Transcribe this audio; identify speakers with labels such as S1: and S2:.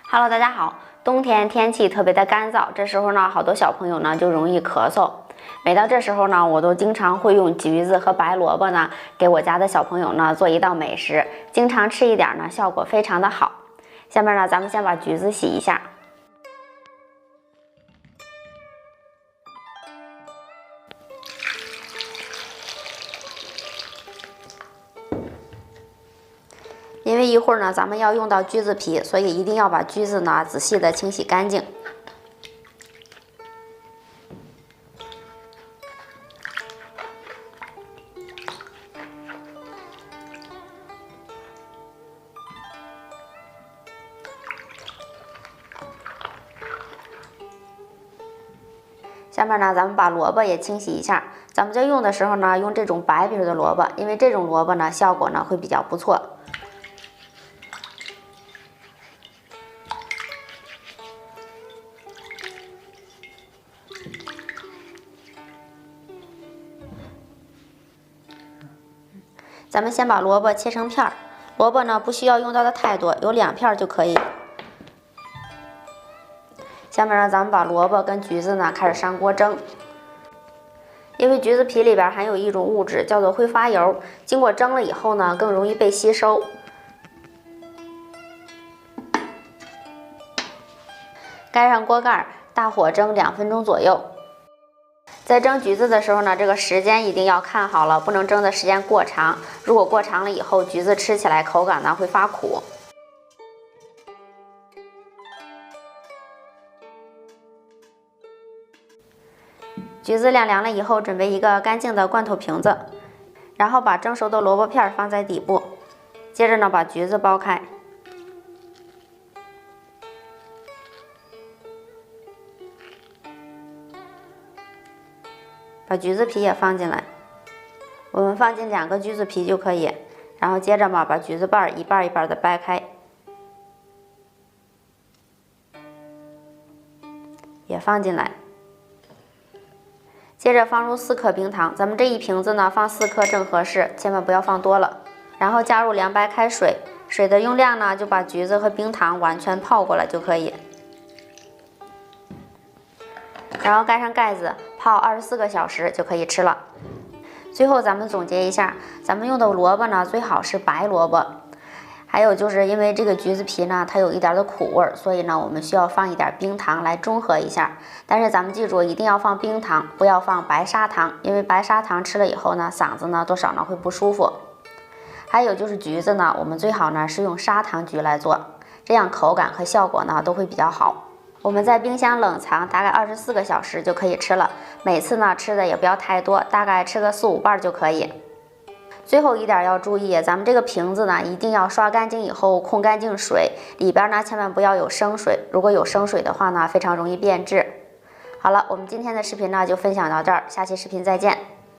S1: Hello， 大家好。冬天天气特别的干燥，这时候呢，好多小朋友呢就容易咳嗽。每到这时候呢，我都经常会用橘子和白萝卜呢，给我家的小朋友呢做一道美食，经常吃一点呢，效果非常的好。下面呢，咱们先把橘子洗一下。因为一会儿呢，咱们要用到橘子皮，所以一定要把橘子呢仔细的清洗干净。下面呢，咱们把萝卜也清洗一下。咱们在用的时候呢，用这种白皮的萝卜，因为这种萝卜呢，效果呢会比较不错。咱们先把萝卜切成片儿，萝卜呢不需要用到的太多，有2片就可以。下面呢，咱们把萝卜跟橘子呢开始上锅蒸。因为橘子皮里边含有一种物质叫做挥发油，经过蒸了以后呢，更容易被吸收。盖上锅盖，大火蒸2分钟左右。在蒸橘子的时候呢，这个时间一定要看好了，不能蒸的时间过长。如果过长了以后，橘子吃起来口感呢会发苦。橘子晾凉了以后，准备一个干净的罐头瓶子，然后把蒸熟的萝卜片放在底部，接着呢把橘子剥开。把橘子皮也放进来，我们放进2个橘子皮就可以。然后接着嘛，把橘子瓣一半一半的掰开，也放进来。接着放入4克冰糖，咱们这一瓶子呢放4克正合适，千万不要放多了。然后加入凉白开水，水的用量呢就把橘子和冰糖完全泡过来就可以。然后盖上盖子，泡24个小时就可以吃了。最后咱们总结一下，咱们用的萝卜呢最好是白萝卜。还有就是因为这个橘子皮呢，它有一点的苦味，所以呢我们需要放一点冰糖来中和一下。但是咱们记住，一定要放冰糖，不要放白砂糖，因为白砂糖吃了以后呢，嗓子呢多少呢会不舒服。还有就是橘子呢，我们最好呢是用砂糖橘来做，这样口感和效果呢都会比较好。我们在冰箱冷藏大概24个小时就可以吃了，每次呢吃的也不要太多，大概吃个4、5瓣就可以。最后一点要注意，咱们这个瓶子呢一定要刷干净以后控干净水，里边呢千万不要有生水，如果有生水的话呢，非常容易变质。好了，我们今天的视频呢就分享到这儿，下期视频再见。